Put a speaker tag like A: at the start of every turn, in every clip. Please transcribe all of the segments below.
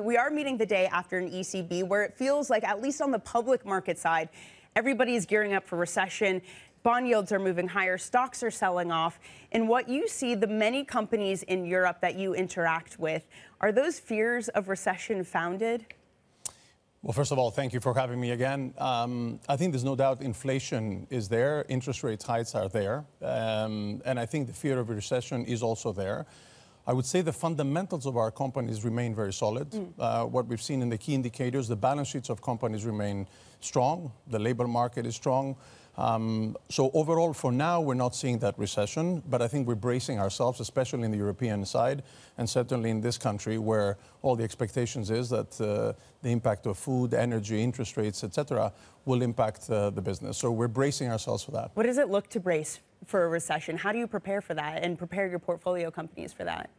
A: We are meeting the day after an ECB where it feels like, at least on the public market side, everybody is gearing up for recession. Bond yields are moving higher, stocks are selling off. And what you see, the many companies in Europe that you interact with, are those fears of recession founded?
B: Well, first of all, thank you for having me again. I think there's no doubt inflation is there, interest rate hikes are there, and I think the fear of a recession is also there. I would say the fundamentals of our companies remain very solid. What we've seen in the key indicators, the balance sheets of companies remain strong, the labor market is strong. So overall, for now, we're not seeing that recession, but I think we're bracing ourselves, especially in the European side, and certainly in this country, where all the expectations is that the impact of food, energy, interest rates, etc., will impact the business. So we're bracing ourselves for that.
A: What does it look to brace for a recession? How do you prepare for that and prepare your portfolio companies for that?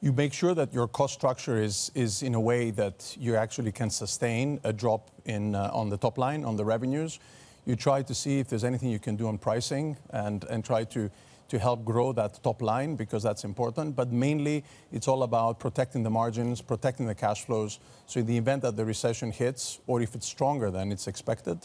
B: You make sure that your cost structure is in a way that you actually can sustain a drop in on the top line, on the revenues. You try to see if there's anything you can do on pricing and try to help grow that top line, because that's important. But mainly, it's all about protecting the margins, protecting the cash flows. So in the event that the recession hits, or if it's stronger than it's expected,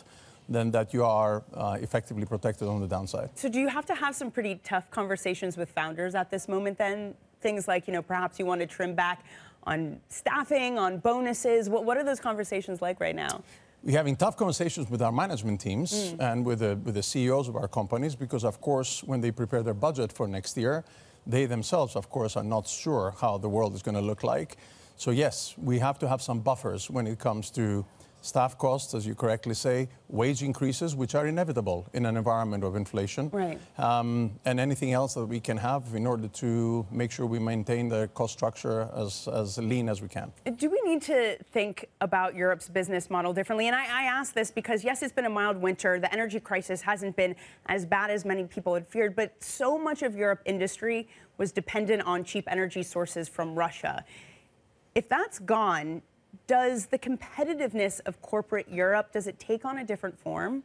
B: then that you are effectively protected on the downside.
A: So do you have to have some pretty tough conversations with founders at this moment then? Things like, perhaps you want to trim back on staffing, on bonuses. What are those conversations like right now?
B: We're having tough conversations with our management teams and with the CEOs of our companies, because, of course, when they prepare their budget for next year, they themselves, of course, are not sure how the world is going to look like. So, yes, we have to have some buffers when it comes to staff costs, as you correctly say, wage increases, which are inevitable in an environment of inflation,
A: right.
B: And anything else that we can have in order to make sure we maintain the cost structure as lean as we can.
A: Do we need to think about Europe's business model differently? And I ask this because, yes, it's been a mild winter. The energy crisis hasn't been as bad as many people had feared, but so much of Europe industry was dependent on cheap energy sources from Russia. If that's gone, does the competitiveness of corporate Europe, does it take on a different form?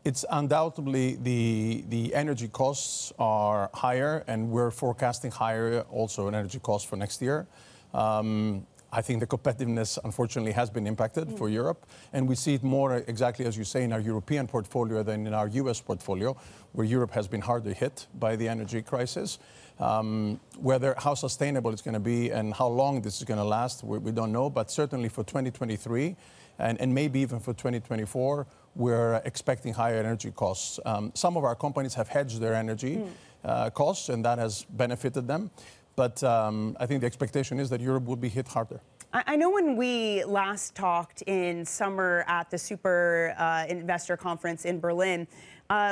B: It's undoubtedly the energy costs are higher, and we're forecasting higher also in energy costs for next year. I think the competitiveness, unfortunately, has been impacted for Europe, and we see it more exactly as you say in our European portfolio than in our US portfolio, where Europe has been harder hit by the energy crisis. How sustainable it's going to be and how long this is going to last, we don't know, but certainly for 2023 and maybe even for 2024, we're expecting higher energy costs. Some of our companies have hedged their energy costs, and that has benefited them. But I think the expectation is that Europe will be hit harder.
A: I know when we last talked in summer at the Super Investor Conference in Berlin,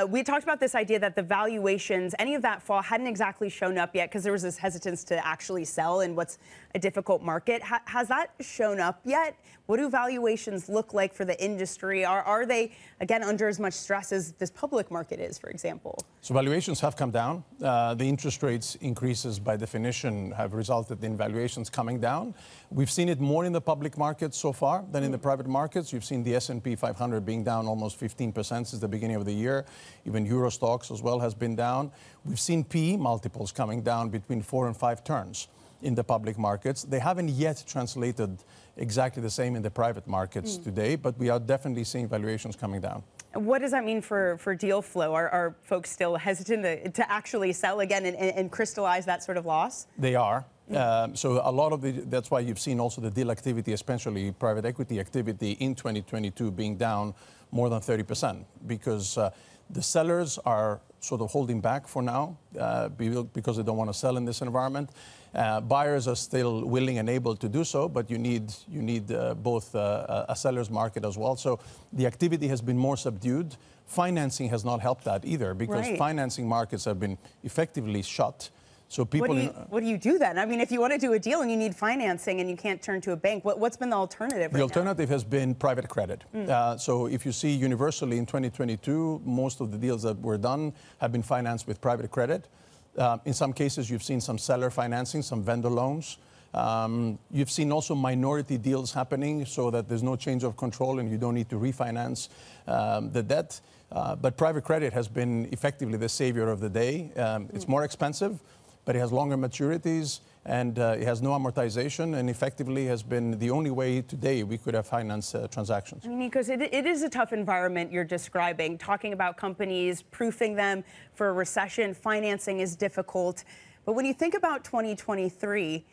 A: we talked about this idea that the valuations, any of that fall, hadn't exactly shown up yet because there was this hesitance to actually sell in what's a difficult market. Has that shown up yet? What do valuations look like for the industry? Are they, again, under as much stress as this public market is, for example?
B: So valuations have come down. The interest rates increases, by definition, have resulted in valuations coming down. We've seen it more in the public markets so far than in the private markets. You've seen the S&P 500 being down almost 15% since the beginning of the year. Even Euro stocks as well has been down. We've seen PE multiples coming down between 4 and 5 turns in the public markets. They haven't yet translated exactly the same in the private markets today, but we are definitely seeing valuations coming down.
A: What does that mean for deal flow? Are folks still hesitant to actually sell again and crystallize that sort of loss?
B: They are. So a lot of that's why you've seen also the deal activity, especially private equity activity in 2022 being down more than 30%, because the sellers are sort of holding back for now because they don't want to sell in this environment. Buyers are still willing and able to do so, but you need both a seller's market as well. So the activity has been more subdued. Financing has not helped that either, because financing markets have been effectively shut. So people.
A: What do you do then? I mean, if you want to do a deal and you need financing and you can't turn to a bank, what's been the alternative?
B: The alternative has been private credit. So if you see universally in 2022, most of the deals that were done have been financed with private credit. In some cases, you've seen some seller financing, some vendor loans. You've seen also minority deals happening so that there's no change of control and you don't need to refinance the debt. But private credit has been effectively the savior of the day. It's more expensive, but it has longer maturities, and it has no amortization, and effectively has been the only way today we could have financed transactions.
A: I mean, Nikos, it is a tough environment you're describing. Talking about companies, proofing them for a recession, financing is difficult. But when you think about 2023,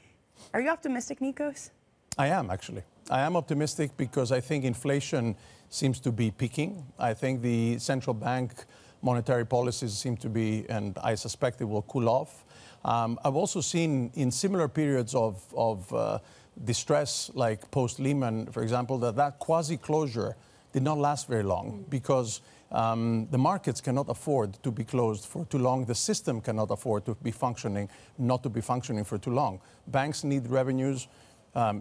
A: are you optimistic, Nikos?
B: I am, actually. I am optimistic because I think inflation seems to be peaking. I think the central bank monetary policies seem to be, and I suspect it will cool off. I've also seen in similar periods of distress, like post-Lehman, for example, that quasi-closure did not last very long because the markets cannot afford to be closed for too long. The system cannot afford to be functioning, not to be functioning for too long. Banks need revenues.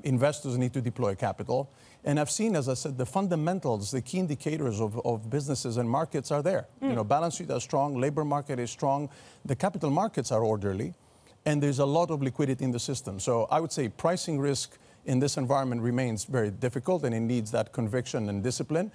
B: Investors need to deploy capital. And I've seen, as I said, the fundamentals, the key indicators of businesses and markets are there. You know, balance sheet are strong, labor market is strong, the capital markets are orderly, and there's a lot of liquidity in the system. So I would say pricing risk in this environment remains very difficult, and it needs that conviction and discipline.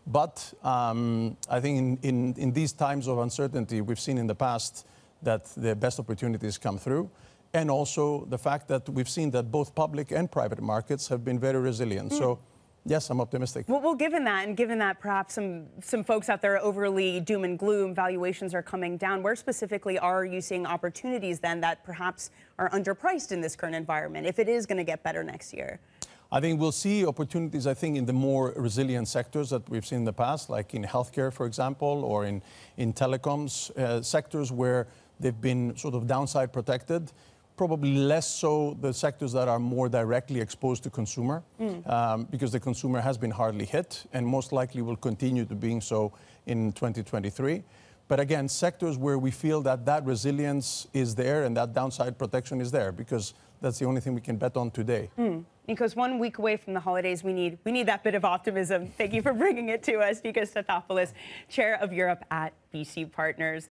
B: But I think in these times of uncertainty, we've seen in the past that the best opportunities come through. And also the fact that we've seen that both public and private markets have been very resilient. So, yes, I'm optimistic.
A: Well, given that perhaps some folks out there are overly doom and gloom, valuations are coming down, where specifically are you seeing opportunities then that perhaps are underpriced in this current environment, if it is going to get better next year?
B: I think we'll see opportunities, I think, in the more resilient sectors that we've seen in the past, like in healthcare, for example, or in telecoms, sectors where they've been sort of downside protected. Probably less so the sectors that are more directly exposed to consumer, because the consumer has been hardly hit and most likely will continue to being so in 2023. But again, sectors where we feel that resilience is there and that downside protection is there, because that's the only thing we can bet on today.
A: Because 1 week away from the holidays, we need that bit of optimism. Thank you for bringing it to us, Nikos Stathopoulos, Chair of Europe at BC Partners.